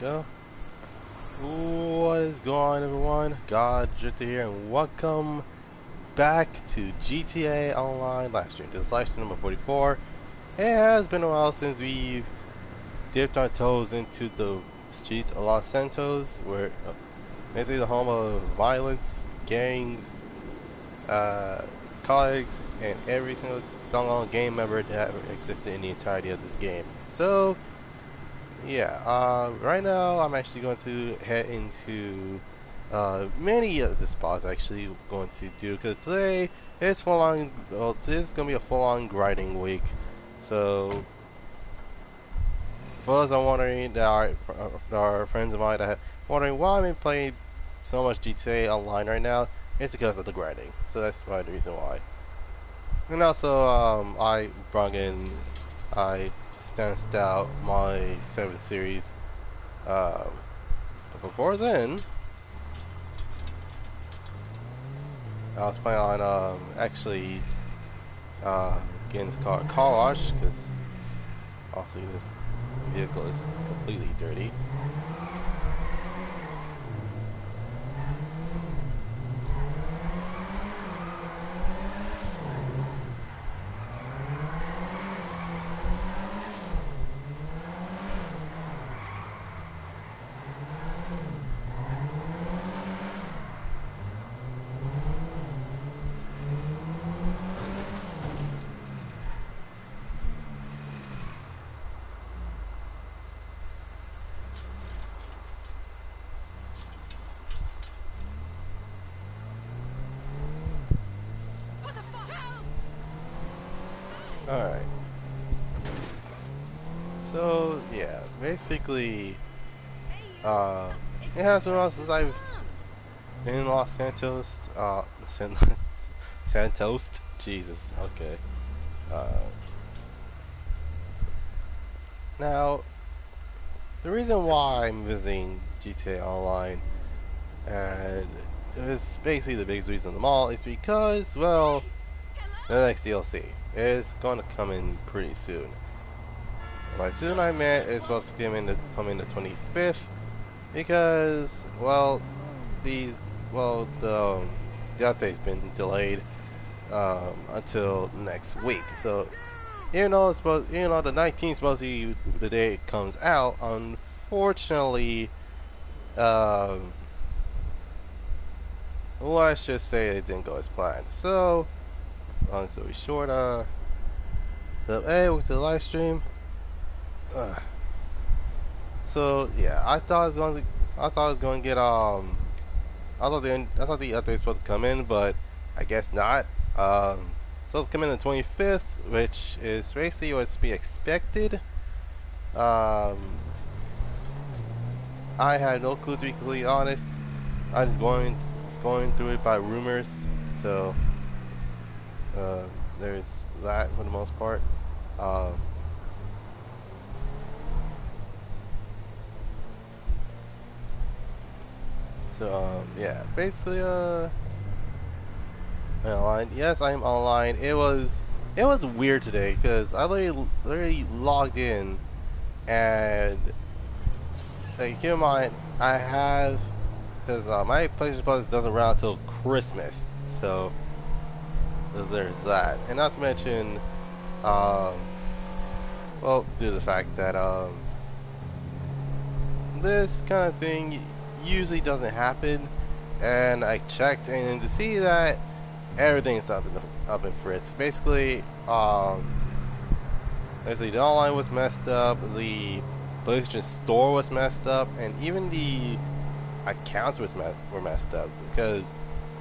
go. What is going on, everyone? Goddrifter here, and welcome back to GTA Online Livestream. This is Livestream number 44. It has been a while since we've dipped our toes into the streets of Los Santos, where basically the home of violence, gangs, colleagues, and every single doggone gang member that existed in the entirety of this game. So, yeah, right now I'm actually going to head into many of the spots actually going to do, because today it's full on. Well, today's gonna be a full on grinding week. So for those are wondering, that are friends of mine that are wondering why I'm playing so much GTA Online right now, it's because of the grinding. So that's the reason why. And also, I stanced out my 7th series. But before then, I was planning on actually getting this car a car wash, because obviously this vehicle is completely dirty. Alright. So, yeah, basically, it has been a while since I've been in Los Santos, Santos, Jesus, okay. Now, the reason why I'm visiting GTA Online, and it's basically the biggest reason of them all, is because, well, the next DLC is going to come in pretty soon. By soon I meant it's supposed to come in the 25th, because, well, the update's been delayed until next week. So even though the 19th is supposed to be the day it comes out, unfortunately, let's just say it didn't go as planned. So, long story short, so hey, welcome to the live stream. So yeah, I thought it was going to get I thought the update was supposed to come in, but I guess not. So it's coming in the 25th, which is basically what's to be expected. I had no clue, to be completely honest. I was going through it by rumors. So there's that for the most part. Yeah, basically, online. Yes, I'm online. It was weird today, because I literally logged in, and like, keep in mind, I have, because my PlayStation Plus doesn't run out until Christmas, so there's that. And not to mention, well, due to the fact that this kind of thing usually doesn't happen, and I checked, and to see that everything's up in Fritz. Basically, the online was messed up, the PlayStation Store was messed up, and even the accounts were messed up. Because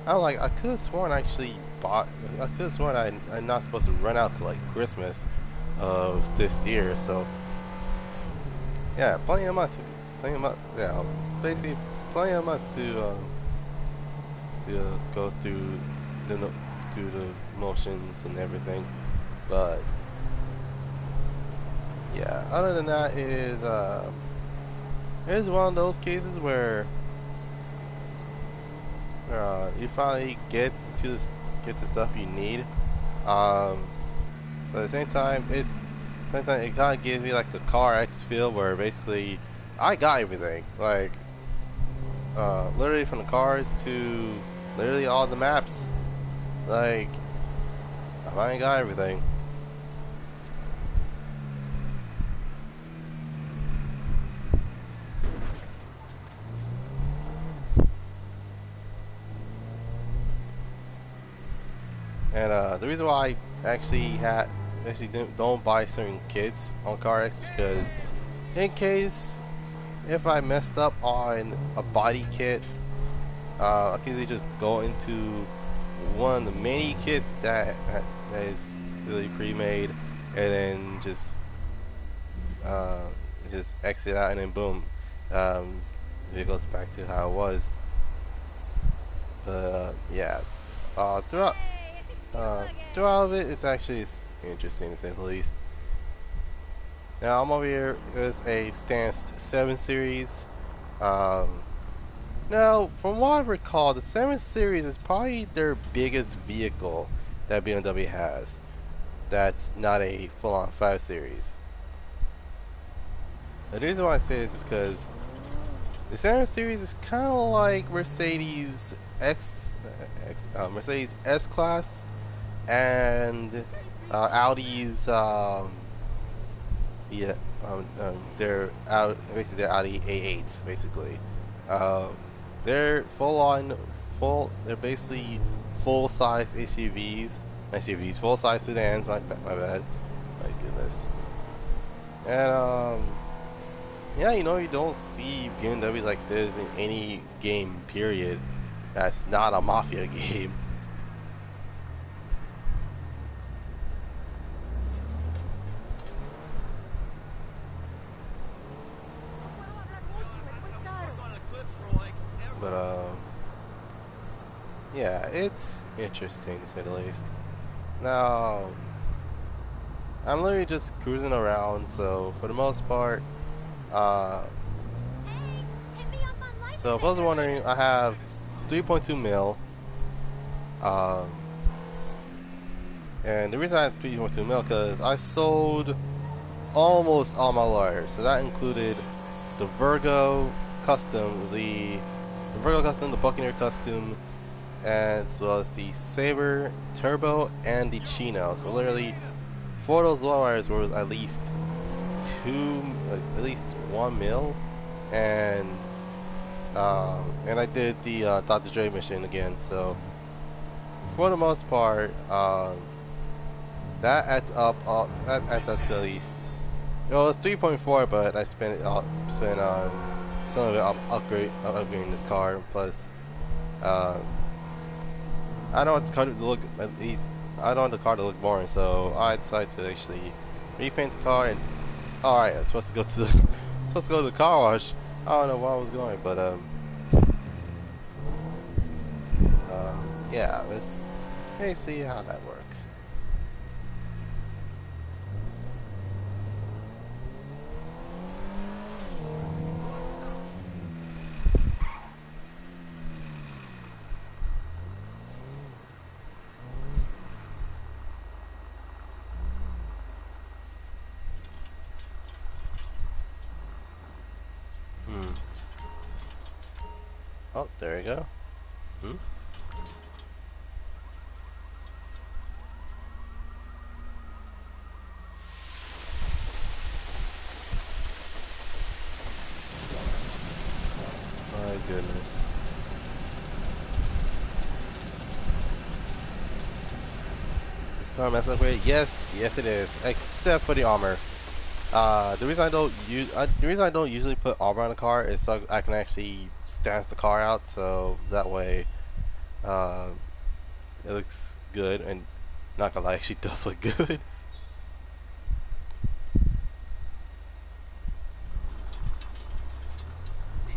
I could have sworn I could have sworn I'm not supposed to run out to like Christmas of this year. So yeah, plenty of months. Yeah, basically plenty of months to go through the motions and everything. But yeah, other than that, it's one of those cases where you finally get the stuff you need. But at the same time, it kind of gives me like the Car X feel, where basically I got everything. Like, literally from the cars to literally all the maps. Like, I got everything. And the reason why I actually don't buy certain kits on CarX is because in case if I messed up on a body kit, I can easily just go into one of the many kits that is really pre-made, and then just exit out, and then boom, it goes back to how it was. But yeah, throughout throughout it, it's actually interesting to say the least. Now I'm over here with a Stance 7 Series. Now, from what I recall, the 7 Series is probably their biggest vehicle that BMW has. That's not a full-on 5 Series. The reason why I say this is because the 7 Series is kind of like Mercedes Mercedes S-Class and Audi's they're out basically they're Audi A8s basically. They're they're basically full-size SUVs, full-size sedans. My bad. My goodness. And yeah, you know, you don't see BMW like this in any game. Period. That's not a Mafia game. But yeah, it's interesting to say the least. Now, I'm literally just cruising around, so for the most part, so if I was wondering, I have 3.2 mil, and the reason I have 3.2 mil because I sold almost all my lawyers, so that included the Virgo Custom, the Buccaneer Custom, as well as the Sabre Turbo and the Chino. So literally, for those lowriders were at least at least 1 mil, and I did the Dr. Dre mission again. So for the most part, that adds up. That adds up to at least. Well, it's 3.4, but I spent on some of it upgrading this car. Plus, I don't want this car to look at least. I don't want the car to look boring, so I decided to actually repaint the car. And all right, I'm supposed to go to the car wash. I don't know where I was going, but yeah, let's see how that works. Oh, there you go. My goodness. This car messed up with? Yes, it is. Except for the armor. The reason I don't usually put armor on the car is so I can actually stance the car out, so that way, it looks good, and not gonna lie, it actually does look good.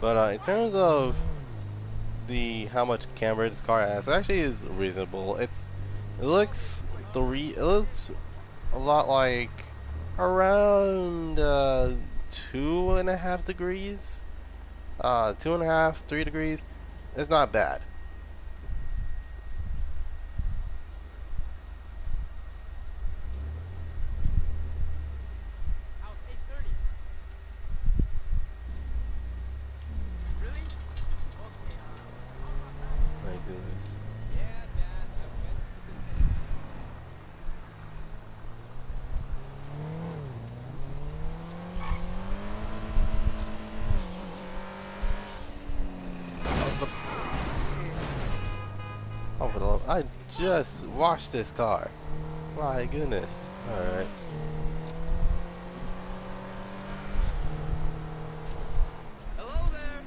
But in terms of how much camber this car has, it actually is reasonable. It looks a lot like around 2.5 degrees, 2.5, 3 degrees. It's not bad. just watch this car. My goodness. Alright. Hello there.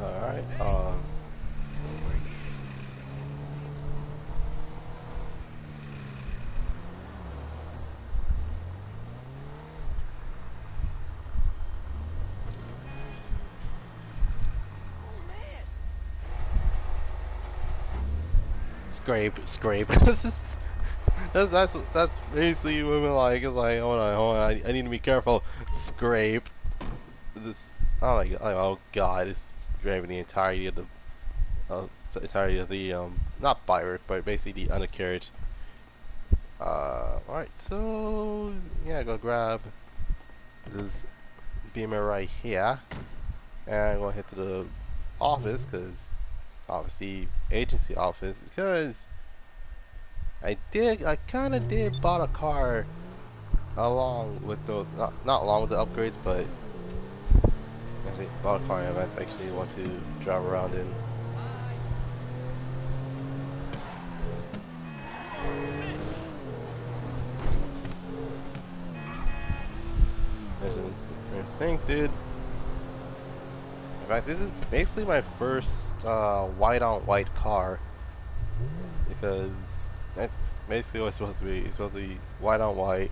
Alright. Scrape. That's basically what we're like. It's like, hold on, I need to be careful. Scrape. This. Oh my god. Oh god. It's scraping the entirety of the not pirate, but basically the undercarriage. Alright. So yeah, go grab this beamer right here, and I'm gonna head to the office, cause obviously agency office, because I kind of did bought a car along with those, not along with the upgrades, but actually bought a car in advance. I actually want to drive around in. Thanks, dude. In fact, this is basically my first white on white car, because that's basically what it's supposed to be. It's supposed to be white on white.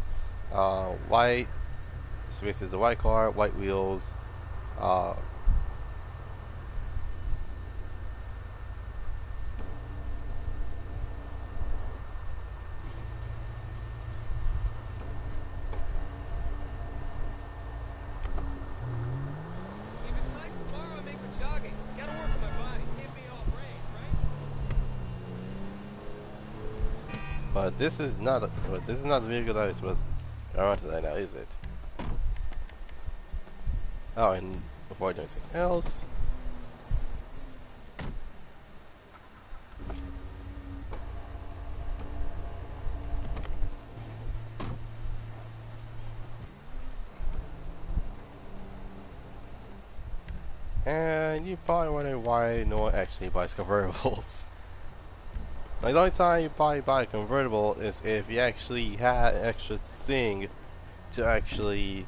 White. So basically, it's a white car, white wheels. Uh, If it's nice tomorrow, I make for jogging. Gotta work on my body. Can't be all brains, right? but this is not. But this is not the vehicle that is what I want to say now, is it? Oh, and before I do anything else, and you probably wonder why no one actually buys convertibles. Like, the only time you probably buy a convertible is if you actually had an extra thing to actually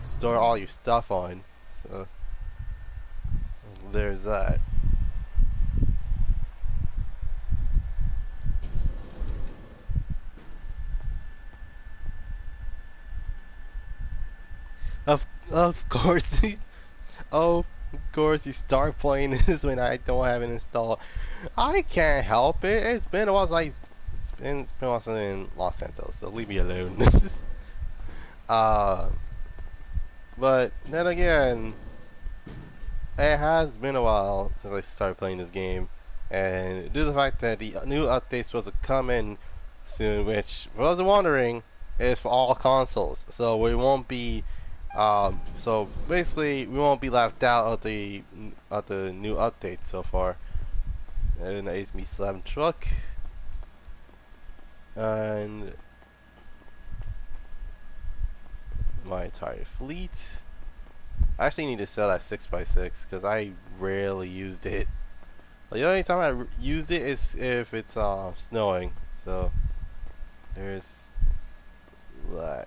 store all your stuff on. So there's that. Of course, of course you start playing this when I don't have it installed. I can't help it. It's been a while. It's been a while since I'm in Los Santos, so leave me alone. uh, but then again, it has been a while since I started playing this game, and due to the fact that the new update's supposed to come in soon, which, for those wondering, is for all consoles, so we won't be, so basically we won't be left out of the new update so far. And that is me slam truck, and my entire fleet. I actually need to sell that 6x6 because I rarely used it. Like, the only time I use it is if it's snowing. So there's that.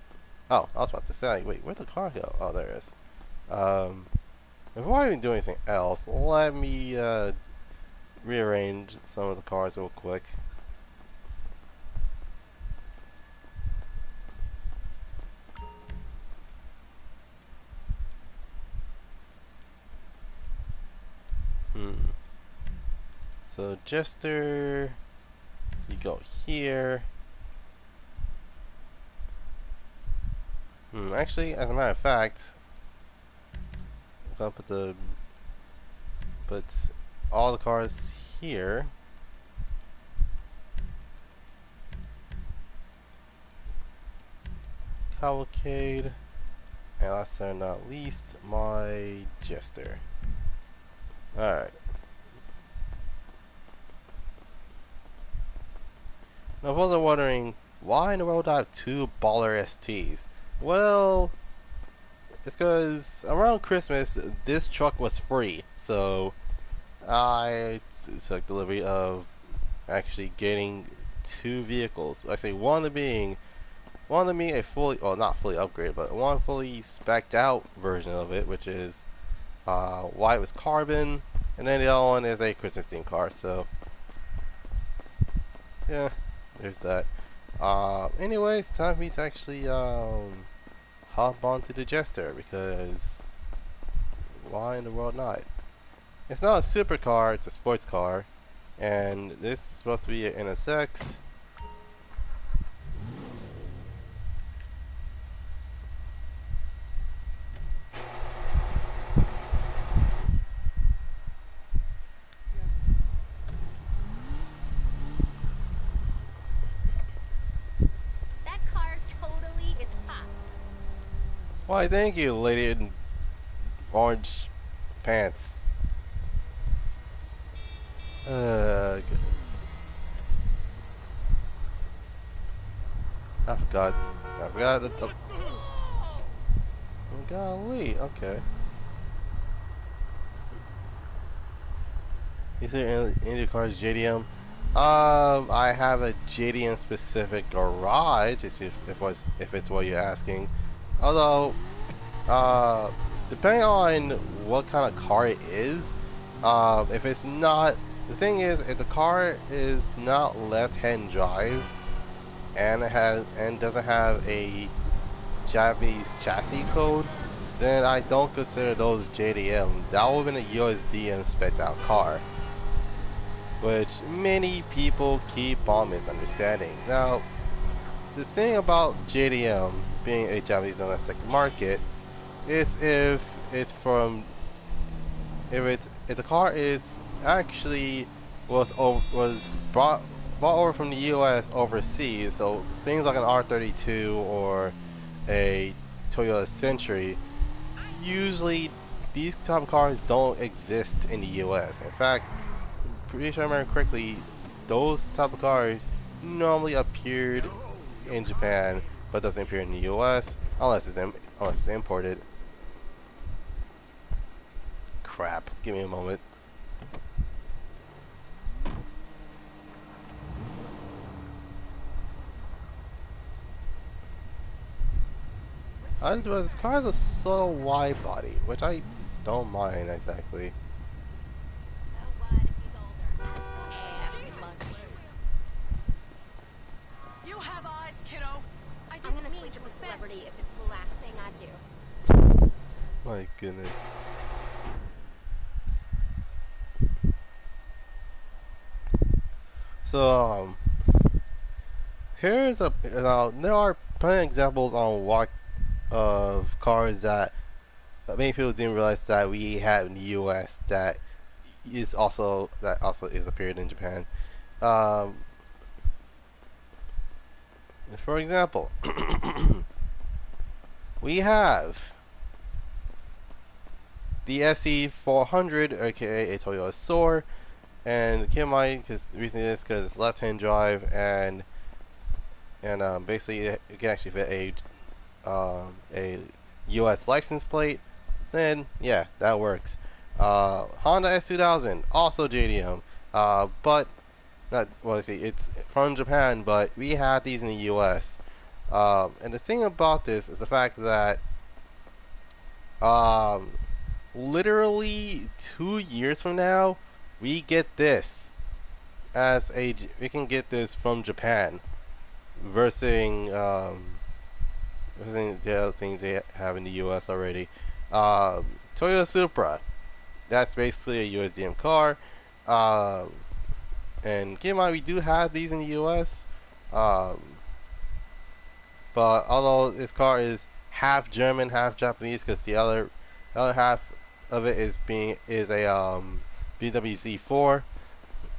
Oh, I was about to say, wait, where'd the car go? Oh, there it is. Before I even do anything else, let me rearrange some of the cars real quick. So Jester, you go here. Actually, as a matter of fact, I'm gonna put all the cars here. Cavalcade, and last but not least, my Jester. Alright. Now, for those wondering, why in the world do I have two baller STs? Well, it's because around Christmas this truck was free, so I took delivery of actually getting two vehicles. Actually, one of them being a fully, well, not fully upgraded, but one fully specced out version of it, which is white with carbon, and then the other one is a Christmas themed car. So yeah, there's that. Anyways, time for me to actually hop onto the Jester, because why in the world not? It's not a supercar, it's a sports car, and this is supposed to be an NSX. That car totally is hot. Why, thank you, lady in orange pants. Ugh. I forgot. I forgot. It's a. Oh, golly. Okay. Is there any cars JDM? I have a JDM specific garage. If it's what you're asking. Although, depending on what kind of car it is, if it's not, the thing is, if the car is not left-hand drive and doesn't have a Japanese chassis code, then I don't consider those JDM. That would have been a USDM spec out car, which many people keep on misunderstanding. Now, the thing about JDM being a Japanese domestic market is if the car is actually was brought over from the US overseas, so things like an R32 or a Toyota Century, usually these type of cars don't exist in the US. In fact, pretty sure I remember correctly, those type of cars normally appeared in Japan, but doesn't appear in the US unless it's imported. Crap! Give me a moment. I just realized this car has a subtle wide body, which I don't mind exactly. You have eyes, kiddo. I'm gonna sleep with a celebrity if it's the last thing I do. My goodness. So here's a now there are plenty of examples on what of cars that many people didn't realize that we have in the U.S. that also is appeared in Japan. Um, for example, we have the SE400, aka a Toyota Soar, and keep in mind, because the reason is because it's left-hand drive, and basically it can actually fit a U.S. license plate. Then yeah, that works. Honda S2000, also JDM, but not well. Let's see, it's from Japan, but we have these in the U.S. And the thing about this is the fact that um, literally 2 years from now, we get this we can get this from Japan, versus the other things they have in the U.S. already. Toyota Supra, that's basically a USDM car. And keep in mind, we do have these in the U.S. Um, but although this car is half German, half Japanese, because the other half of it is a BMW Z4.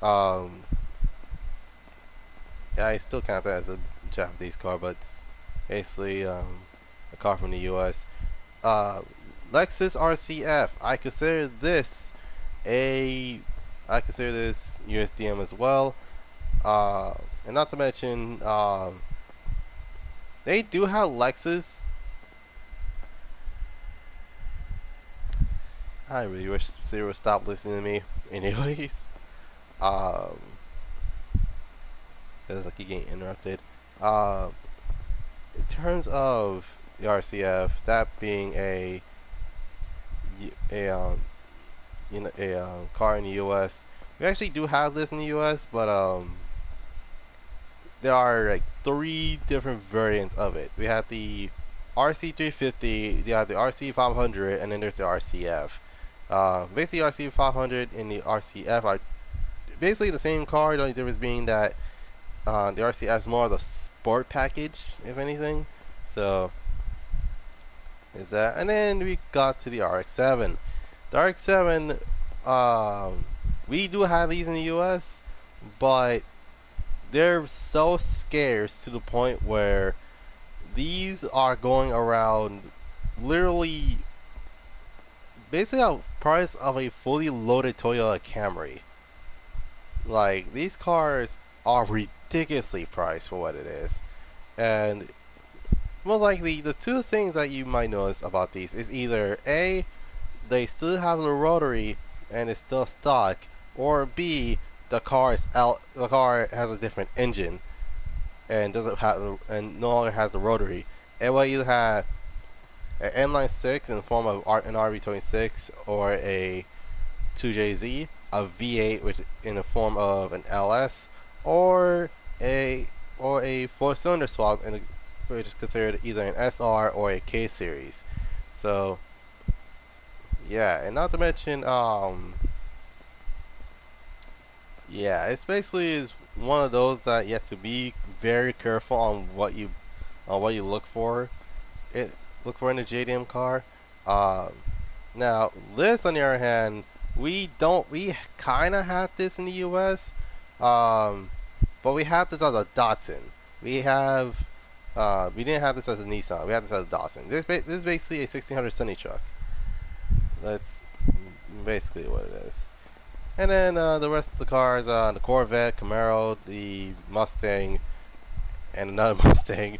Um, yeah, I still count that as a Japanese car, but it's basically a car from the U.S. Uh, Lexus RCF. I consider this USDM as well. And not to mention, they do have Lexus I really wish Siri would stop listening to me. Anyways, um, because I keep getting interrupted. Um, in terms of the RCF, that being a car in the U.S., we actually do have this in the U.S., but there are like 3 different variants of it. We have the RC350, you have the RC500, and then there's the RCF. Basically, RC500 and the RCF are basically the same car. The only difference being that the RCF is more of the sport package, if anything. So is that, and then we got to the RX-7. The RX-7, we do have these in the U.S., but they're so scarce to the point where these are going around literally basically a price of a fully loaded Toyota Camry. Like, these cars are ridiculously priced for what it is. And most likely, the 2 things that you might notice about these is either A, they still have the rotary and it's still stock, or B, the car has a different engine and doesn't have and no longer has the rotary. It will either have an inline 6 in the form of an RB26 or a 2JZ, a V8 which in the form of an LS, or a 4-cylinder swap which is considered either an SR or a K series. So yeah, and not to mention yeah, it's basically is one of those that you have to be very careful on what you look for. It look for in a JDM car. Um, Now this, on the other hand, we kind of had this in the U.S., but we had this as a Datsun. We didn't have this as a Nissan. We had this as a Datsun. This is basically a 1600 Sunny truck. That's basically what it is. And then the rest of the cars, the Corvette, Camaro, the Mustang, and another Mustang,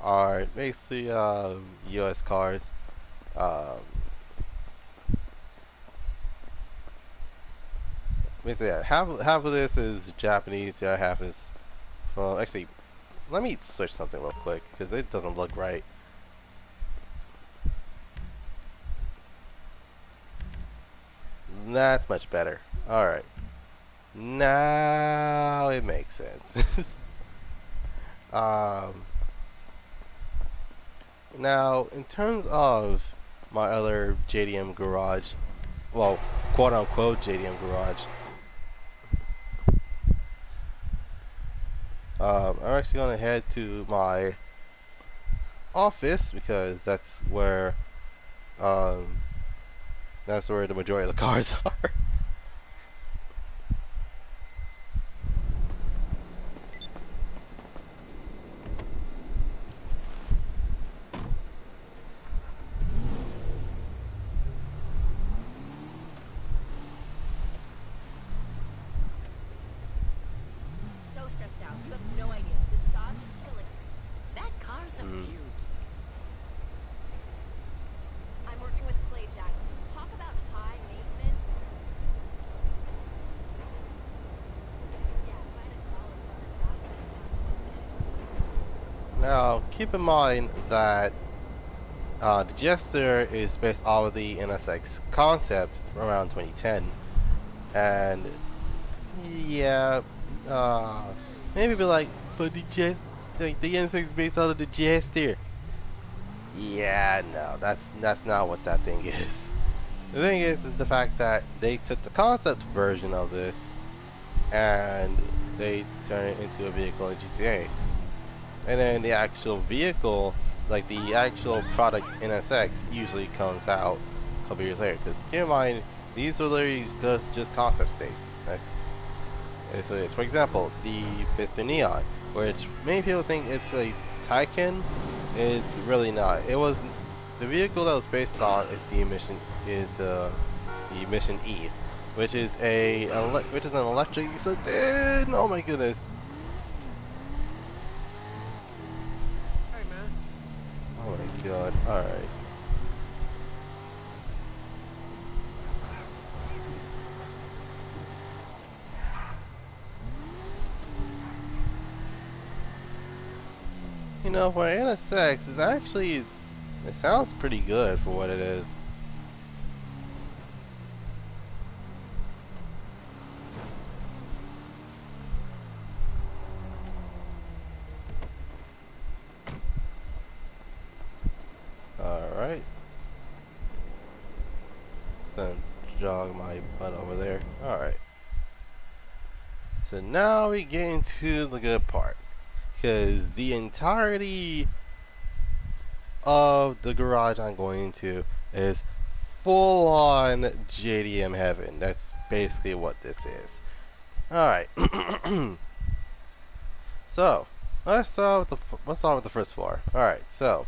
are basically U.S. cars. Um, Basically, yeah, half of this is Japanese. The other half is, well, actually, let me switch something real quick because it doesn't look right. That's much better. All right, now it makes sense. um, Now, in terms of my other JDM garage, well, quote unquote JDM garage. I'm actually going to head to my office because um, that's where the majority of the cars are. So stressed out. You have no idea. This job is killing me. That car's a beaut. I'm working with Clay Jack. Talk about high maintenance. Yeah, find a solid run Now, keep in mind that the Jester is based off of the NSX concept around 2010, and yeah, maybe be like, but the NSX is based out of the Jester. Yeah, no, that's not what that thing is. The thing is the fact that they took the concept version of this and they turned it into a vehicle in GTA. And then the actual vehicle, like the actual product NSX, usually comes out a couple years later. Because keep in mind, these are literally just concept states. That's what it is. For example, the Vista Neon, which many people think it's a Taycan, it's really not. It was the vehicle that was based on is the Mission E, which is an electric sedan. Oh my goodness. Hey, man. Oh my god, alright. You know, for an NSX, it sounds pretty good for what it is. Alright. Just gonna jog my butt over there. Alright. So now we get into the good part. Because the entirety of the garage I'm going into is full on JDM heaven. That's basically what this is. Alright. So, let's start with the first floor. Alright, so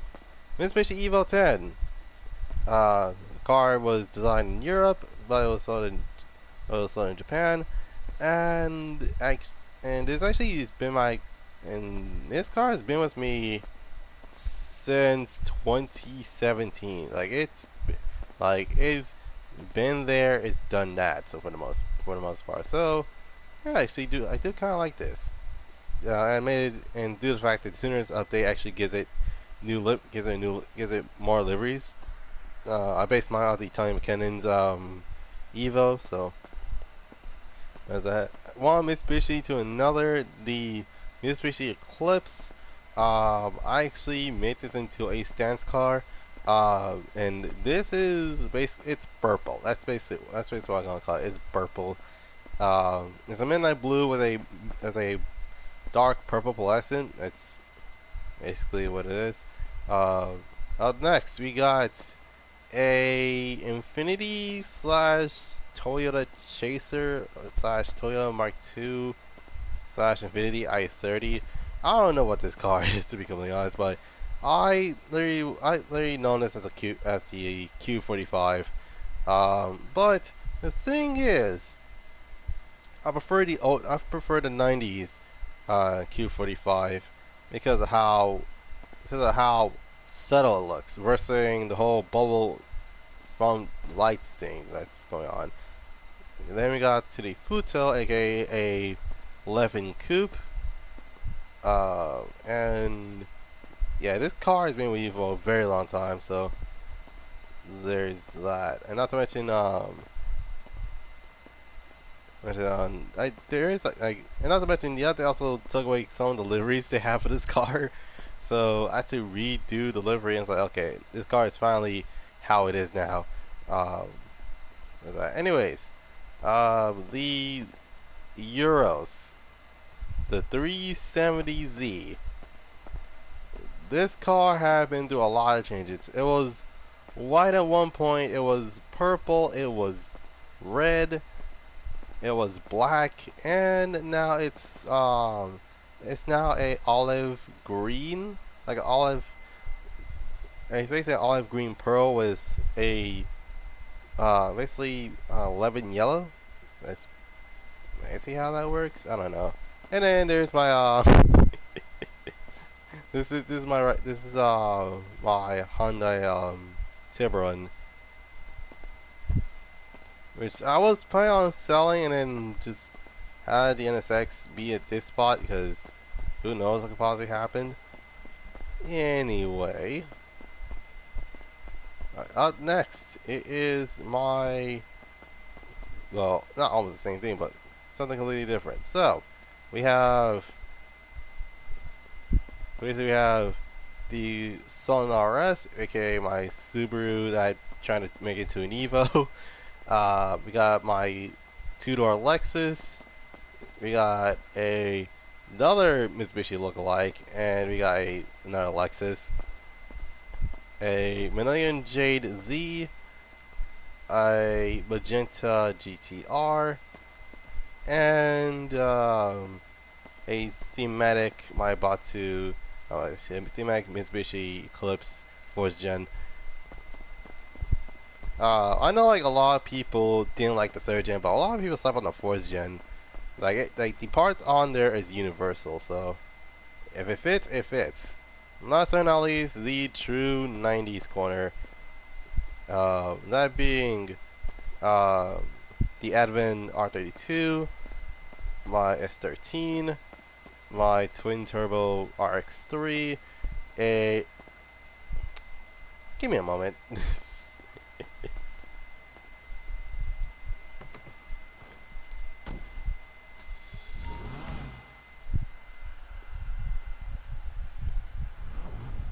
Mitsubishi Evo 10. The car was designed in Europe, but it was sold in Japan, and this actually has been and this car has been with me since 2017. It's been there, it's done that. So for the most part, so yeah, I do kind of like this. I made it, and due to the fact that the Tuners update actually gives it more liveries. I based mine off the Tony McKinnon's Evo, so there's that. One Mitsubishi to another, the Mitsubishi Eclipse. I actually made this into a stance car, and this is it's purple. That's basically what I'm gonna call it. It's purple. It's a midnight blue with a dark purple pearlescent. That's basically what it is. Up next, we got a Infinity slash Toyota Chaser slash Toyota Mark II slash Infinity i30. I don't know what this car is, to be completely honest, but I literally know this as the Q45. But the thing is, I prefer the 90s Q45 because of how subtle it looks versus the whole bubble from lights thing that's going on. And then we got to the Futo, aka a 11 Coupe, and yeah, this car has been with you for a very long time, so there's that. And not to mention, there is and not to mention, you have to also took away some of the liveries they have for this car. So I had to redo the livery, and it's like, okay, this car is finally how it is now. Um, Anyways, the Euros, the 370Z. This car had been through a lot of changes. It was white at one point, it was purple, it was red, it was black, and now it's now a olive green, like an olive. It's basically an olive green pearl with a basically lemon yellow. Let's see how that works. I don't know. And then there's my this is my Hyundai Tiburon, which I was planning on selling and then just had the NSX be at this spot because who knows what could possibly happen. Anyway, up next it is my, well, not almost the same thing, but something completely different. So we have basically we have the Sun RS, aka my Subaru that I'm trying to make it to an Evo. We got my two-door Lexus. We got another Mitsubishi lookalike, and we got another Lexus. A Millennium Jade Z, a Magenta GTR, and a thematic thematic Mitsubishi Eclipse 4th Gen. I know like a lot of people didn't like the 3rd Gen, but a lot of people slept on the 4th Gen. Like the parts on there is universal, so if it fits, it fits. Last but not least, the true 90s corner. That being the Advent R32, my S13, my twin turbo RX3, a. Give me a moment.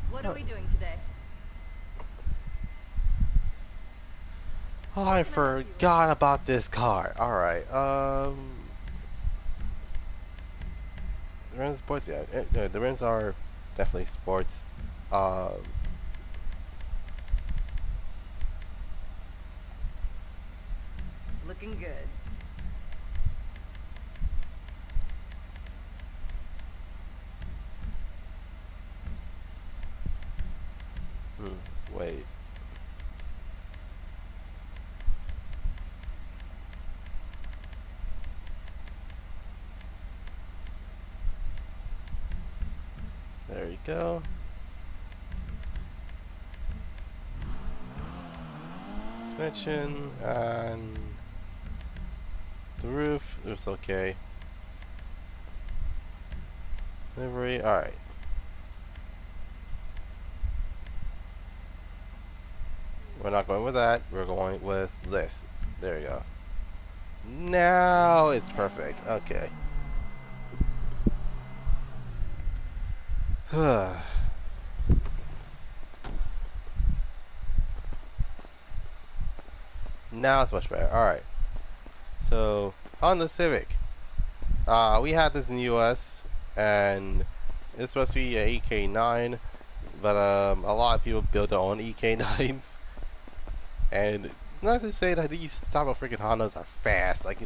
What are we doing today? Oh, I forgot about this car. Alright, the rims sports, yeah, the rims are definitely sports. Um, Looking good. wait. There you go. Suspension and the roof. Roof's okay. Livery. Alright. We're not going with that. We're going with this. There you go. Now it's perfect. Okay. Now it's much better. Alright. So, on the Civic. We had this in the US, and it's supposed to be an EK9, but a lot of people build their own EK9s. And not to say that these type of freaking Hondas are fast, like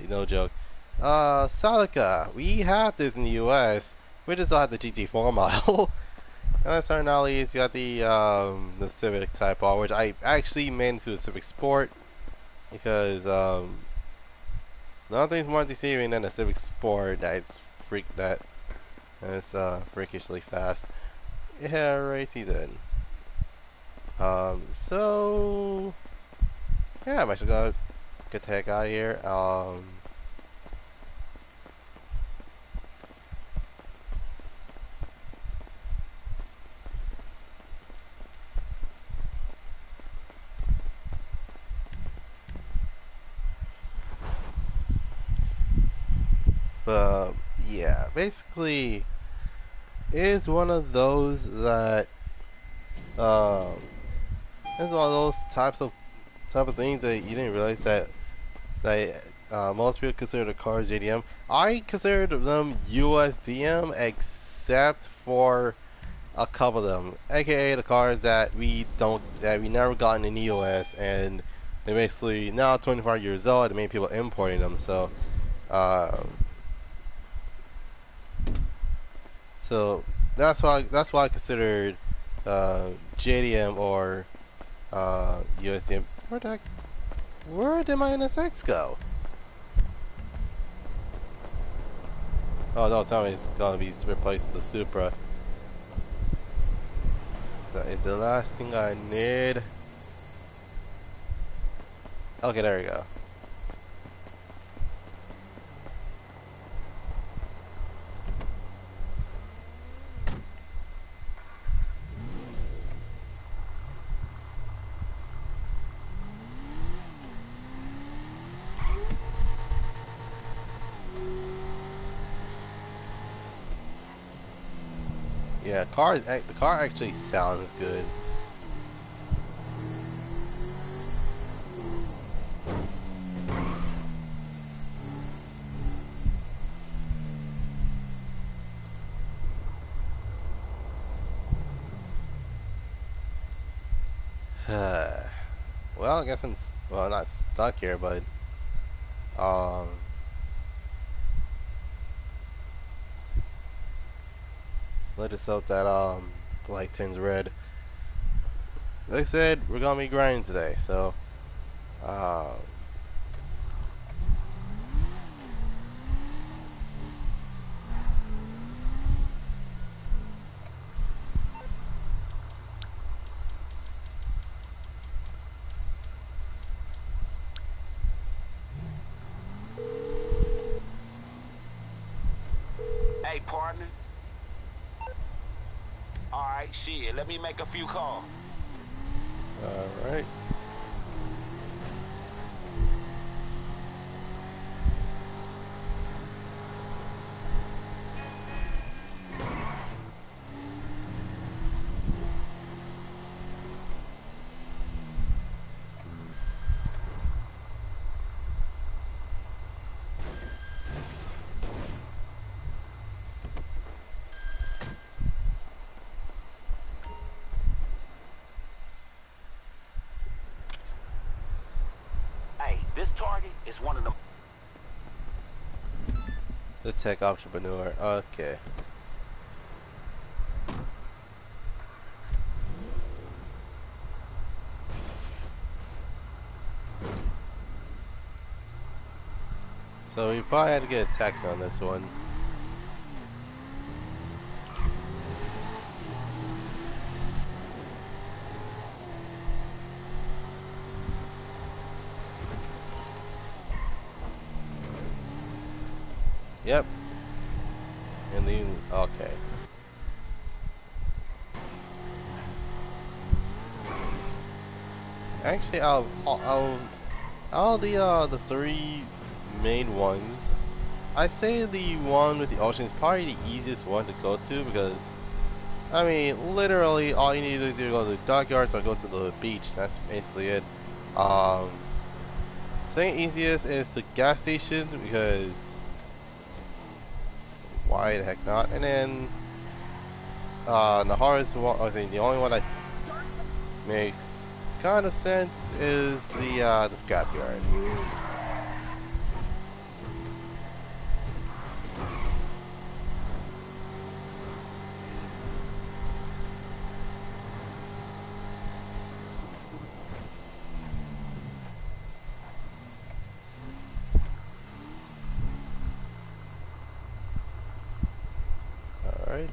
no joke. Celica, we had this in the US. We just had the GT4 model. And last but not least, you got the Civic Type R, which I actually made into a Civic Sport because nothing's more deceiving than a Civic Sport that's freakishly fast. Yeah, righty then. So yeah, I'm actually gonna get the heck out of here. But yeah, basically, it's one of those that um, it's one of those type of things that you didn't realize that most people consider the cars JDM. I consider them USDM, except for a couple of them, aka the cars that we never got in the US, and they're basically now 25 years old, and many people importing them. Uh, so that's why I considered JDM or USDM. Where did my NSX go? Oh, don't tell me it's gonna be replaced with the Supra. That is the last thing I need. Okay, there we go. Yeah, the car actually sounds good. Well, I guess well, not stuck here, but um, let's just hope that the light turns red. Like I said, we're gonna be grinding today, so um. Hey, partner. Alright, shit, let me make a few calls. Alright. Hey, this target is one of them. The tech entrepreneur. Okay. So we probably had to get a text on this one. Yep. And then, okay. Actually, out of the three main ones, I say the one with the ocean is probably the easiest one to go to because, I mean, literally all you need to do is either go to the dockyards or go to the beach. That's basically it. Second easiest is the gas station because why the heck not? And then the hardest one, I think the only one that makes kind of sense is the scrapyard. All right.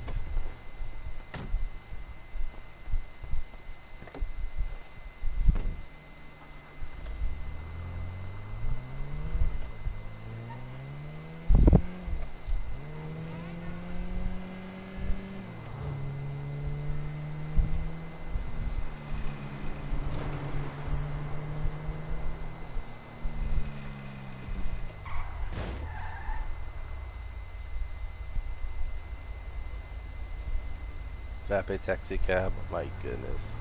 Vapid taxi cab. My goodness.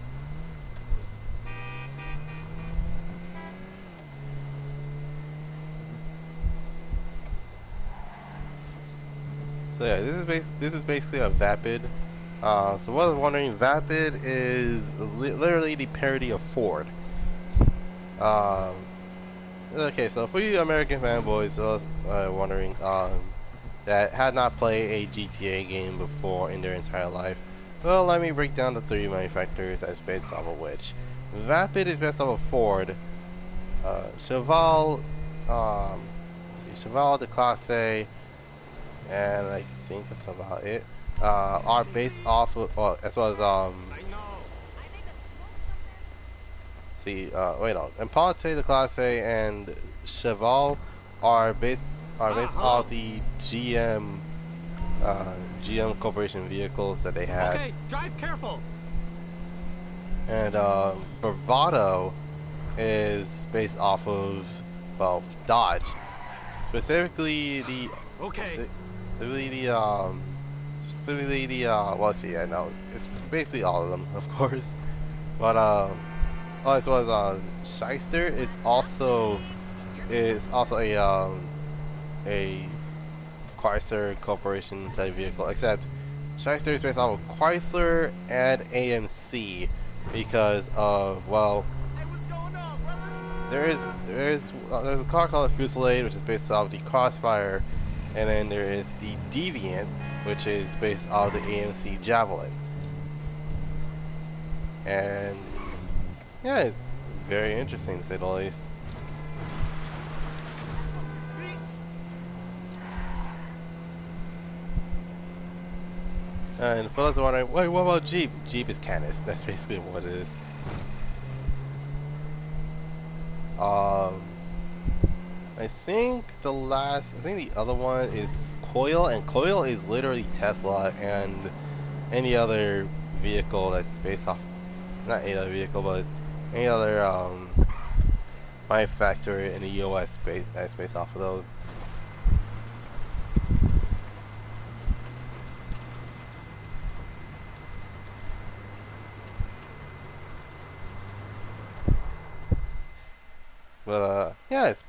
So yeah, this is basically a Vapid. So what I was wondering, Vapid is literally the parody of Ford. Okay, so for you American fanboys wondering that had not played a GTA game before in their entire life, well, let me break down the three manufacturers as based off of which. Vapid is based off of Ford. Cheval, Cheval, the Class A, and I think that's about it. Are based off of, as well as wait on. Imparte, the Class A, and Cheval are based off the GM Corporation vehicles that they had. Okay, drive careful. And Bravado is based off of, well, Dodge, specifically the well, see, I know it's basically all of them, of course, but as well as Shyster is also a Chrysler Corporation type vehicle, except Shyster is based off of Chrysler and AMC because of, well, there's a car called the Fusillade, which is based off the Crossfire, and then there is the Deviant, which is based off the AMC Javelin. And yeah, it's very interesting to say the least. And for those wondering, wait, what about Jeep? Jeep is Canis. That's basically what it is. I think the other one is Coil, and Coil is literally Tesla and any other vehicle that's based off, not any other vehicle, but any other manufacturer in the US that's based off of those. But yeah, it's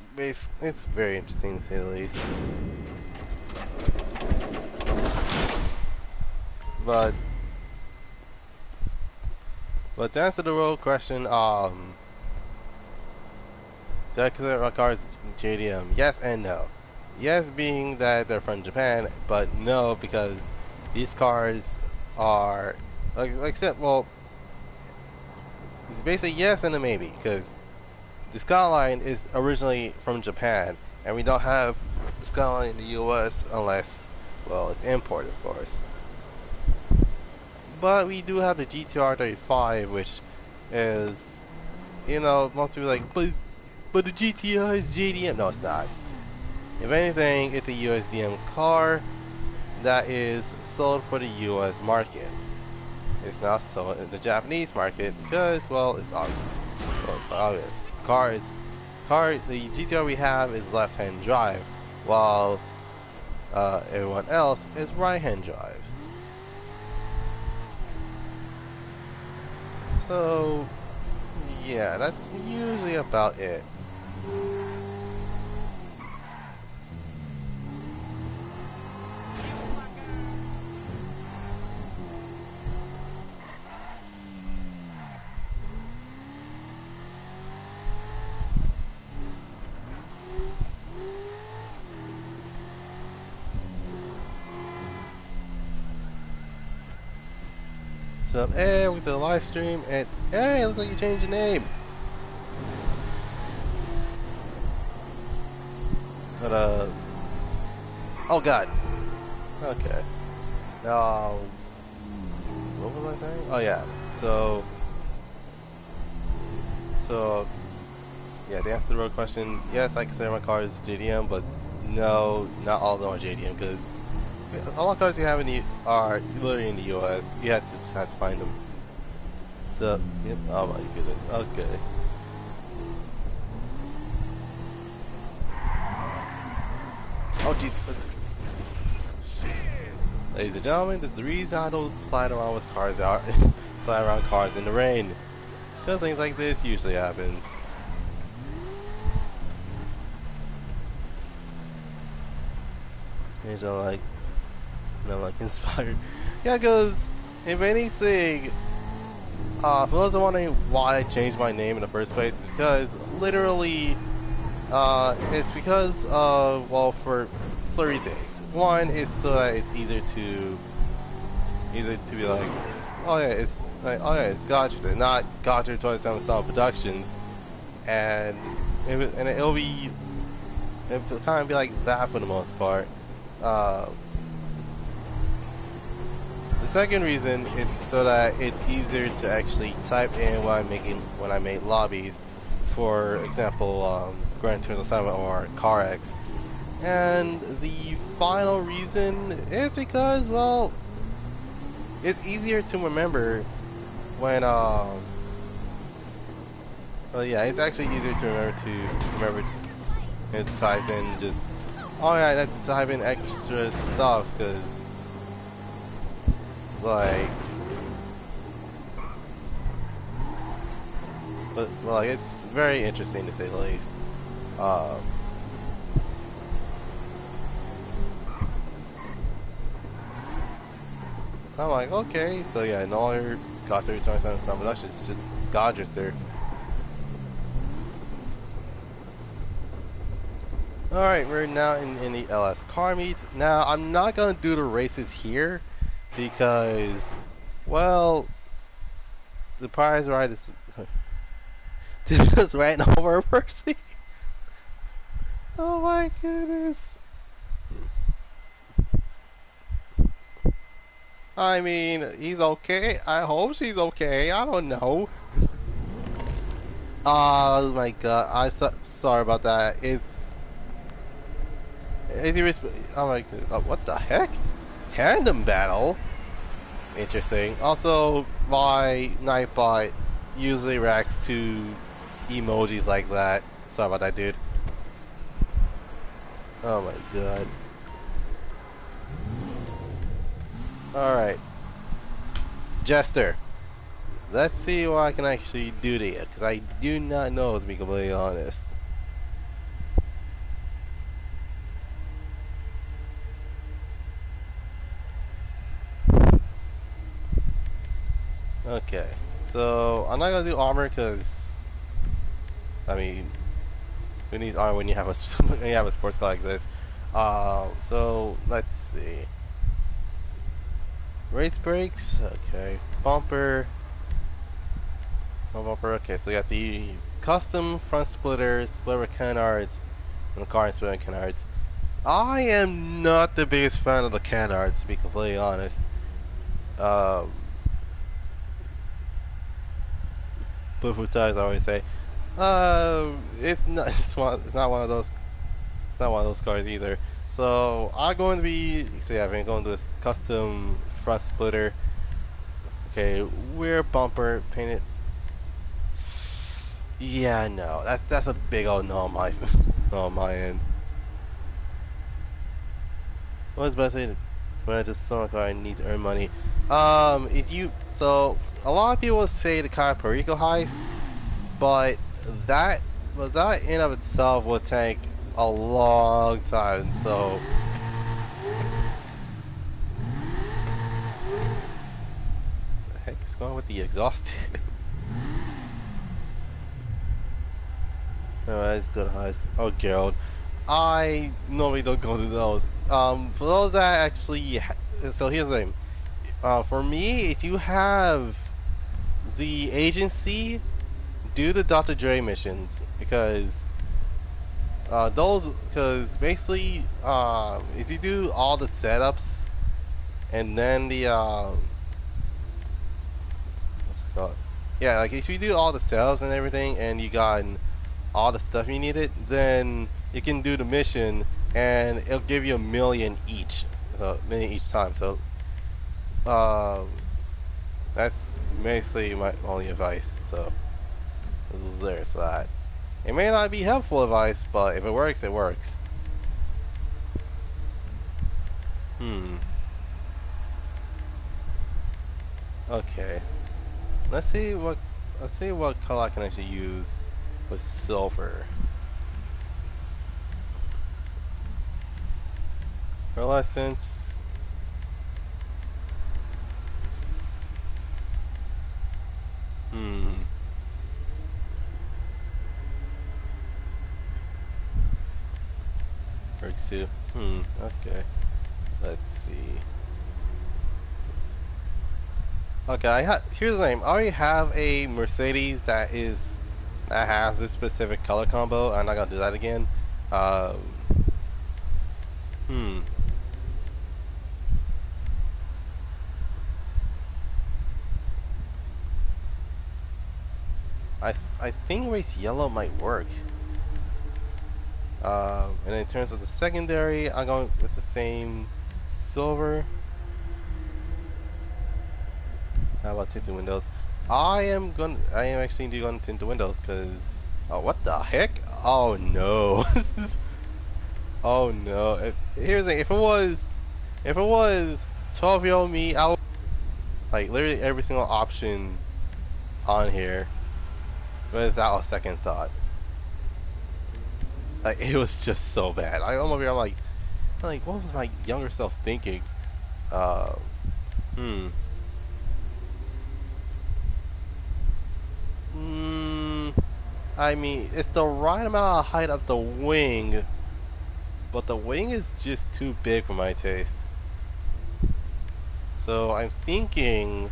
very interesting to say the least. But to answer the real question, do I consider my cars JDM? Yes and no. Yes, being that they're from Japan, but no, because these cars are like said. Well, it's basically yes and a maybe, because the Skyline is originally from Japan, and we don't have the Skyline in the U.S. unless, well, it's imported, of course. But we do have the GTR 35, which is, you know, most people are like, but the GTR is JDM. No, it's not. If anything, it's a USDM car that is sold for the US market. It's not sold in the Japanese market because, well, it's obvious. Well, it's obvious. The GTR we have is left-hand drive, while everyone else is right-hand drive. So, yeah, that's usually about it. So, hey, with the live stream, and hey, it looks like you changed your name. But oh god. Okay. Now, what was I saying? Oh yeah. So, yeah, to answer the real question, yes, I consider my cars JDM, but no, not all of them are JDM, because a lot of cars you have are literally in the US. You just have to find them. So, yep. Oh my goodness. Okay. Oh jeez. Ladies and gentlemen, this is the reason I don't slide around with cars out, slide around cars in the rain. Because things like this usually happens. And I'm like inspired. Yeah, because if anything, for those who are wondering why I changed my name in the first place, it's because literally, it's because of, well, for three things. One is so that it's easier to be like, oh yeah, it's like, oh yeah, it's Goddrifter, not Goddrifter247sun Productions, and it'll kind of be like that for the most part. The second reason is so that it's easier to actually type in when I make lobbies, for example, Gran Turismo 7 or CarX. And the final reason is because, well, it's easier to remember when well, yeah, it's actually easier to remember and to type in just, oh yeah, I have to type in extra stuff, because like, but well, it's very interesting to say the least. I'm like, okay, so yeah, no longer Goddrifter247sun Production, it's just Goddrifter. Alright, we're now in the LS car meets. Now, I'm not gonna do the races here, because, well, the prize ride is just ran over a person. Oh my goodness. I mean, he's okay. I hope she's okay. I don't know. Oh my god. Sorry about that. Oh my god. Oh, what the heck? Tandem battle? interesting. Also, my Nightbot usually reacts to emojis like that. Sorry about that, dude. Oh my god. Alright. Jester. Let's see what I can actually do to you, because I do not know, to be completely honest. Okay. So, I'm not gonna do armor, because, I mean, who needs armor when you have a, when you have a sports car like this? So, let's see. Race brakes, okay. Bumper. No bumper, okay, so we got the custom front splitters, splitter canards, and the car and splitter canards. I am not the biggest fan of the canards, to be completely honest. Boo tires, I always say. It's not, it's not one of those, it's not one of those cars either. So I'm going to be, see, I'm going to do this custom front splitter. Okay, rear bumper painted. Yeah, no, that's a big old no on my on my end. What's best thing when I just saw a car I need to earn money? If you so a lot of people say the car Perico heist, but that that in of itself will take a long time. So the heck is going with the exhaust? Alright, good heist. Oh, Gerald. I normally don't go to those. For those that actually, so here's the thing. For me, if you have the agency, do the Dr. Dre missions because because basically, if you do all the setups and then the what's it called? Yeah, like if you do all the setups and everything, and you got all the stuff you needed, then you can do the mission, and it'll give you a million each time. So, that's basically my only advice. So, there's that. It may not be helpful advice, but if it works, it works. Okay. Let's see what color I can actually use with silver. Pearlescence. Works too. Okay. Let's see. Okay, here's the thing. I already have a Mercedes that has this specific color combo. I'm not gonna do that again. I think race yellow might work. And in terms of the secondary, I'm going with the same silver. How about tinted windows? I am actually going to tint the windows because, oh, what the heck? Oh no. Oh no. Here's the thing, if it was 12-year-old me, I would like literally every single option on here without a second thought. Like, it was just so bad. I'm over here, I'm like, what was my younger self thinking? I mean, it's the right amount of height of the wing, but the wing is just too big for my taste. So I'm thinking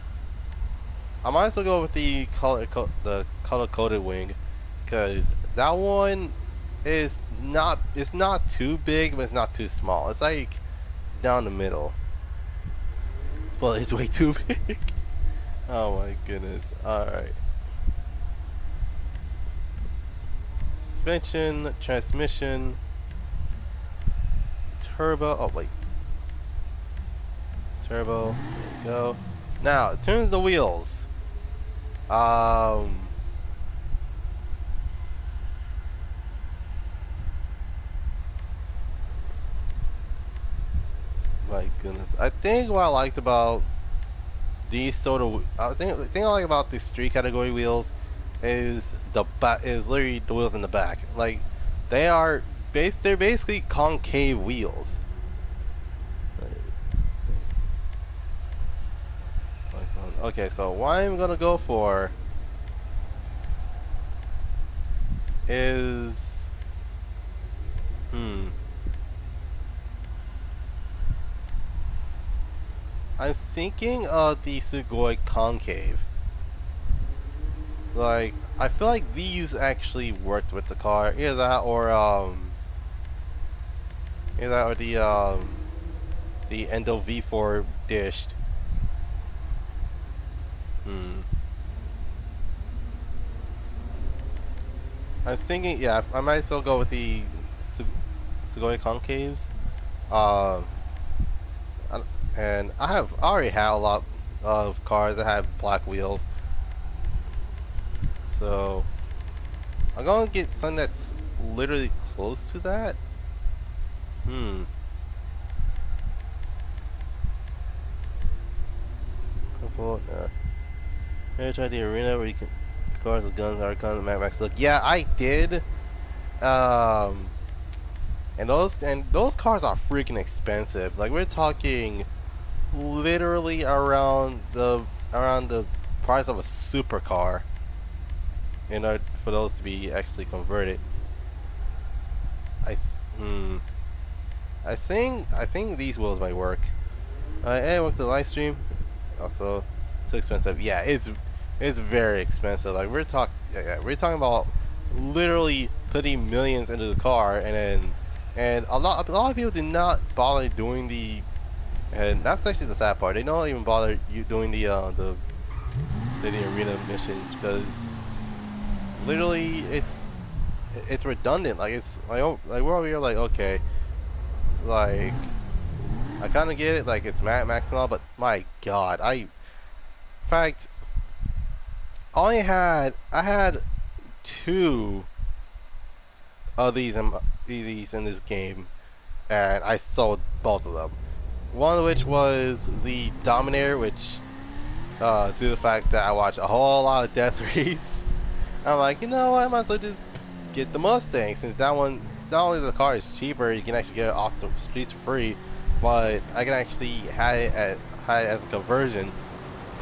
I might as well go with the color coded wing, because that one is it's not too big, but it's not too small. It's like down the middle. Well, it's way too big. Oh my goodness. Alright. Suspension, transmission, turbo. Oh wait. Turbo. There we go. Now, in terms of the wheels, my goodness, I think what I liked about these sort of, the thing I like about the street category wheels is is literally the wheels in the back. Like, they're basically concave wheels. Okay, so what I'm gonna go for is, I'm thinking of the Sugoi concave. Like, I feel like these actually worked with the car. Either that or the Endo V4 dished. I'm thinking, yeah, I might as well go with the Sugoi concaves. Um, and I already have a lot of cars that have black wheels, so I'm gonna get something that's literally close to that. Couple. Have you tried the arena where you can cars with guns are guns Mad Max look? Yeah, I did. And those cars are freaking expensive. Like, we're talking literally around the price of a supercar in order for those to be actually converted. I think these wheels might work. Hey, welcome to the live stream. Also, too expensive. Yeah, it's very expensive. Like, we're talking about literally putting millions into the car, and a lot of people did not bother doing the, and that's actually the sad part. They don't even bother you doing the arena missions because literally it's redundant. Like, it's like, oh, like we're over here like, okay, like, I kind of get it, like it's Mad Max and all, but my God, in fact, I had two of these in this game, and I sold both of them. One of which was the Dominator, which due to the fact that I watched a whole lot of Death Race, I'm like, you know what, I might as well just get the Mustang, since that one, not only the car is cheaper, you can actually get it off the streets for free, but I can actually have it as a conversion.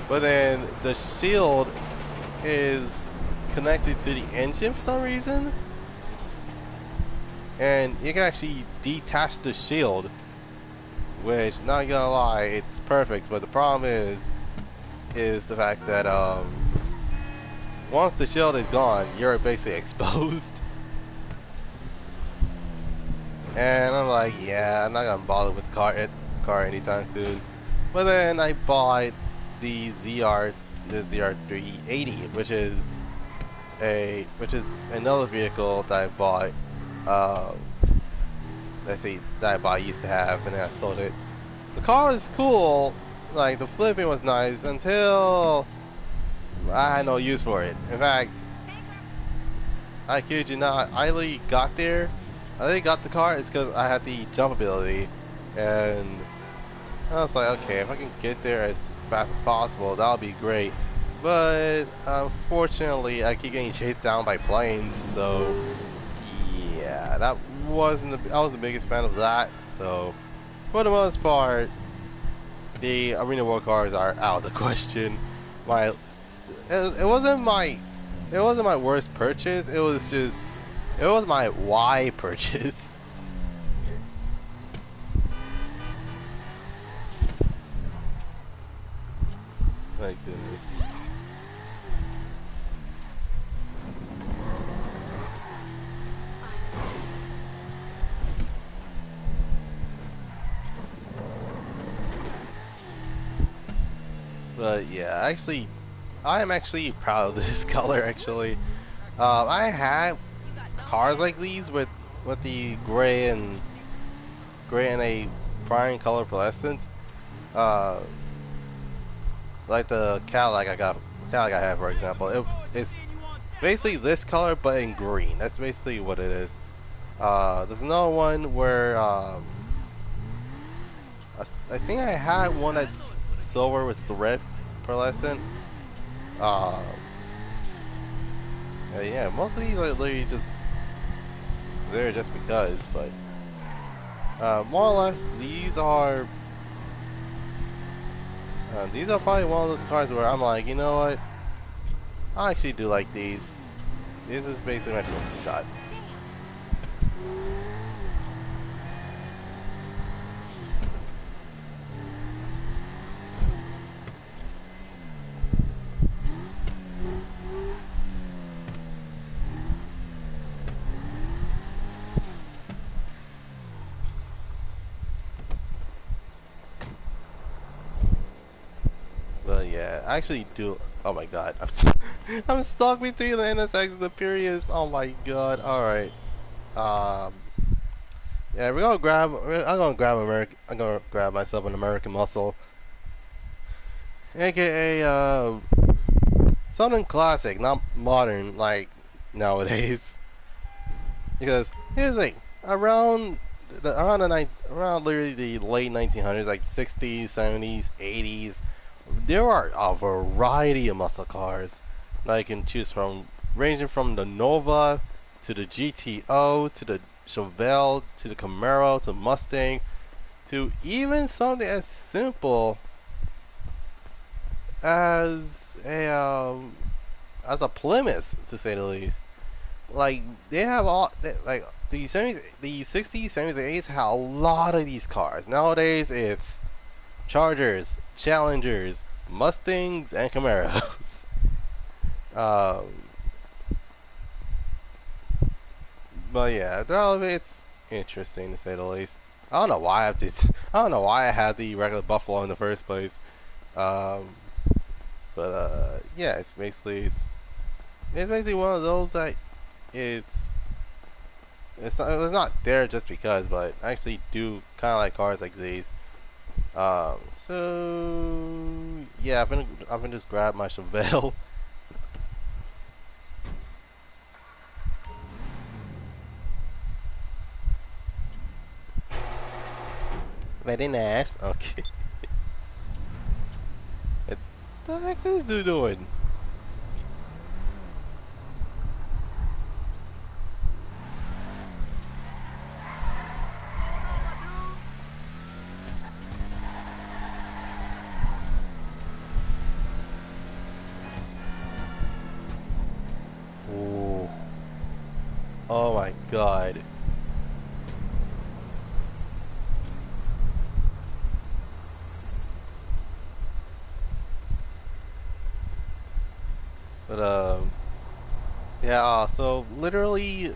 But then the shield is connected to the engine for some reason, and you can actually detach the shield, which, not gonna lie, it's perfect. But the problem is the fact that once the shield is gone, you're basically exposed. And I'm like, yeah, I'm not gonna bother with the car anytime soon. But then I bought the ZR380, which is another vehicle that I bought. Let's see, that I used to have, and then I sold it. The car is cool, like the flipping was nice until I had no use for it. In fact, I kid you not, I literally got there. I literally got the car is because I had the jump ability, and I was like, okay, if I can get there as fast as possible, that would be great. But unfortunately, I keep getting chased down by planes, so yeah, I wasn't the biggest fan of that. So for the most part, the arena world cars are out of the question. It wasn't my worst purchase. It was my why purchase. My goodness. But yeah, actually, I am actually proud of this color. Actually, I had cars like these with the gray and a prime color pearlescent. like the Cadillac I have, for example. It's basically this color, but in green. That's basically what it is. There's another one where I think I had one that's silver with the red pearlescent. Yeah, most of these are literally just there just because, but more or less these are probably one of those cars where I'm like, you know what? I actually do like these. This is basically my trophy shot. But yeah, I actually do. Oh my god, I'm stuck between the NSX and the Prius. Oh my god. All right. Um. Yeah, I'm gonna grab American. I'm gonna grab myself an American Muscle, aka something classic, not modern like nowadays. Because here's the thing, around literally the late 1900s, like 60s, 70s, 80s, there are a variety of muscle cars that I can choose from, ranging from the Nova to the GTO to the Chevelle to the Camaro to Mustang to even something as simple as a Plymouth, to say the least. Like they have like the 70s, the 60s, 70s, and 80s had a lot of these cars. Nowadays, it's Chargers, Challengers, Mustangs, and Camaros. um, but yeah, all of it's interesting to say the least. I don't know why I have this. I don't know why I had the regular Buffalo in the first place. Um, but yeah, it's basically one of those that it's it's not there just because, but I actually do kind of like cars like these. So yeah, I'm gonna just grab my Chevelle. Very nice. Okay. What the heck's this dude doing? Ooh. Oh my god. But yeah. So literally,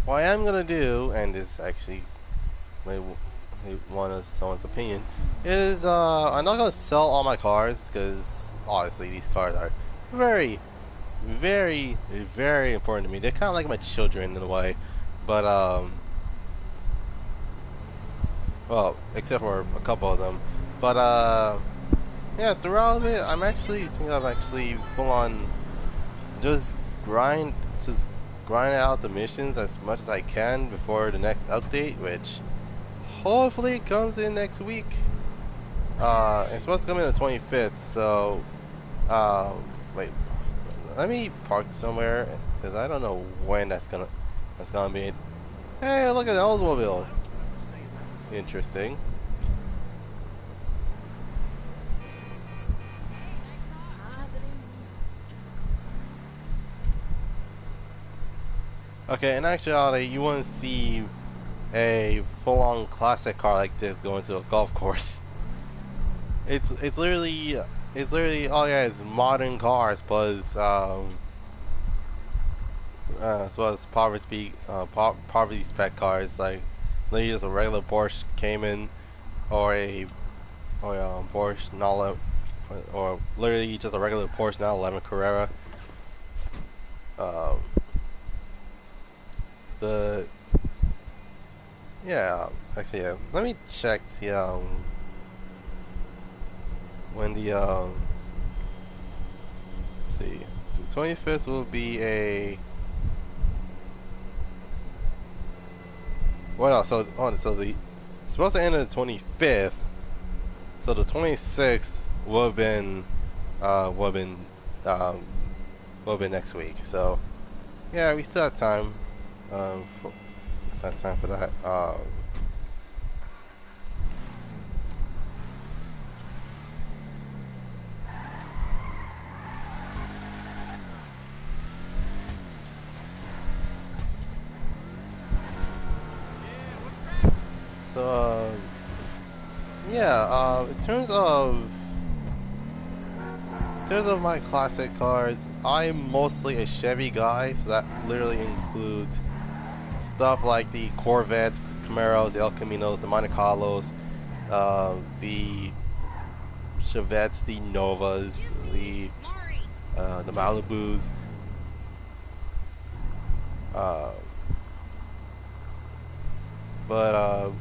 what I am gonna do, and this actually may want of someone's opinion, is I'm not gonna sell all my cars because honestly, these cars are very, very, very important to me. They're kind of like my children in a way, but well, except for a couple of them. But yeah, throughout it, I'm actually thinking of actually full on just grind, just grind out the missions as much as I can before the next update, which hopefully comes in next week. It's supposed to come in the 25th, so wait, let me park somewhere because I don't know when that's gonna be. Hey, look at the Oldsmobile. Interesting. Okay, in actuality, you want to see a full-on classic car like this going to a golf course. It's literally oh yeah, it's modern cars plus as well as poverty spec cars like literally just a regular Porsche Cayman or a Porsche 911 or literally just a regular Porsche 911 Carrera. Um, the yeah, actually yeah. Let me check see when the see. The 25th will be a. Well, no, so so the it's supposed to end on the 25th. So the 26th would have been um would have been next week. So yeah, we still have time. Still have time for that. So yeah, in terms of my classic cars, I'm mostly a Chevy guy, so that literally includes stuff like the Corvettes, Camaros, the El Caminos, the Monte Carlos, the Chevettes, the Novas, the Malibus. Uh, but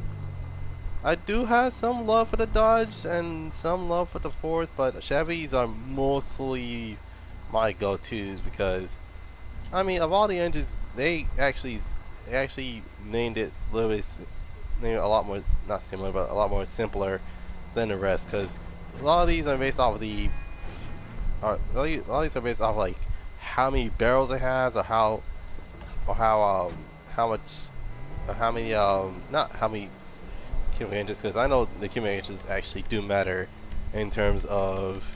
I do have some love for the Dodge and some love for the Ford, but Chevys are mostly my go-tos because, I mean, of all the engines, they actually named it a little bit, named it a lot more, not similar, but a lot more simpler than the rest. Because a lot of these are based off of a lot of these are based off like how many barrels it has, how much, or how many not how many cubic inches, because I know the cubic inches actually do matter in terms of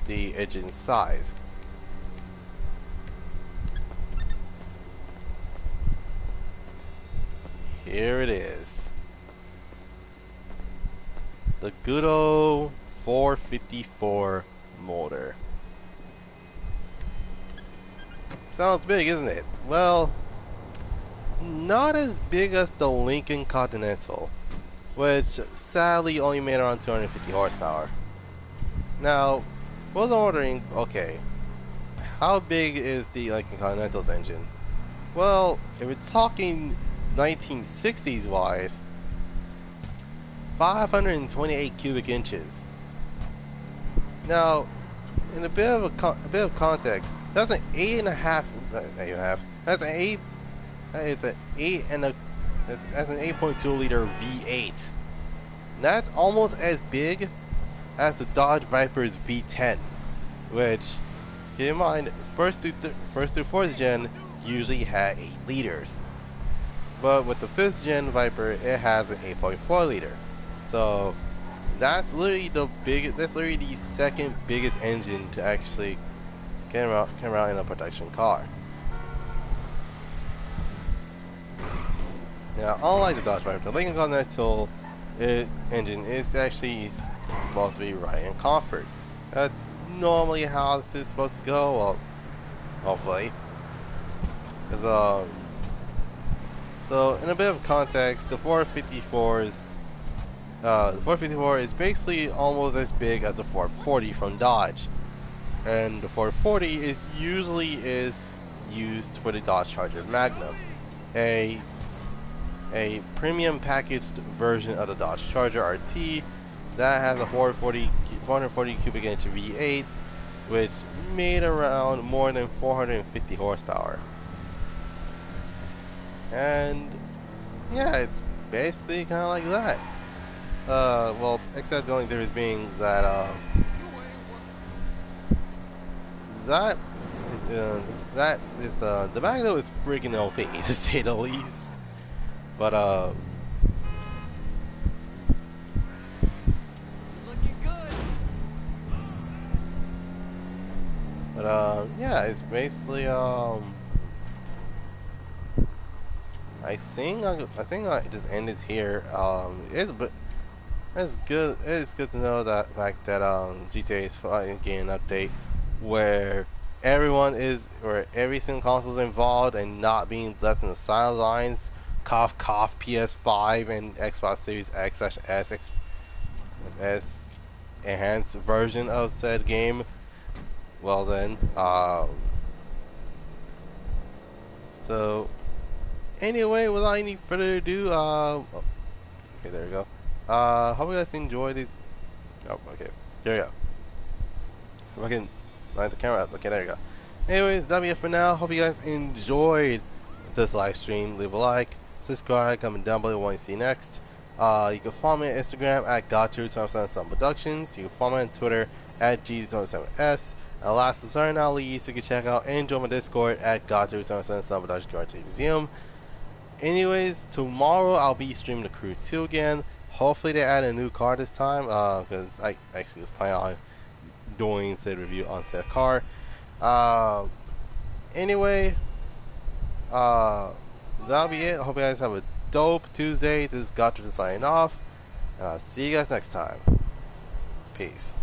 the engine size. Here it is. The good old 454 motor. Sounds big, isn't it? Well, not as big as the Lincoln Continental, which sadly only made around 250 horsepower. Now, was wondering, okay, how big is the Lincoln Continental's engine? Well, if we're talking 1960s wise, 528 cubic inches. Now, in a bit of context, that's an 8.5. That's an 8. That is an 8 and a. That's an 8.2 liter V8. That's almost as big as the Dodge Viper's V10, which, keep in mind, first through fourth gen usually had 8 liters, but with the 5th gen Viper, it has an 8.4 liter. So that's literally the biggest. That's literally the second biggest engine to actually come out in a production car. Now, unlike the Dodge Viper, the Lincoln Continental engine is actually supposed to be right in comfort. That's normally how this is supposed to go. Well, hopefully. So in a bit of context, the 454 is basically almost as big as the 440 from Dodge, and the 440 is usually used for the Dodge Charger Magnum, a premium packaged version of the Dodge Charger RT that has a 440 cubic inch V8, which made around more than 450 horsepower. And yeah, it's basically kind of like that. Well, except the only difference being that the Magnum is freaking OP to say the least. But Looking good. yeah, it's basically I think I just end it here. It's good. It's good to know that fact that GTA is finally getting an update where every single console is involved and not being left in the sidelines. Cough, cough. PS5 and Xbox Series X/S enhanced version of said game. Well then, so anyway, without any further ado, okay, there we go. Hope you guys enjoy these. Oh, okay, there we go. If I can Line the camera up. Okay, there you go. Anyways, that'll be it for now. Hope you guys enjoyed this live stream. Leave a like, subscribe, comment down below what you see next. You can follow me on Instagram at Goddrifter247sun Productions. You can follow me on Twitter at G27S. And last but certainly not least, you can check out and join my Discord at Goddrifter247sun Production Museum. Anyways, tomorrow I'll be streaming the Crew 2 again. Hopefully they add a new car this time, because I actually was planning on doing said review on said car. Anyway, that'll be it. Hope you guys have a dope Tuesday. This is Goddrifter signing off. See you guys next time. Peace.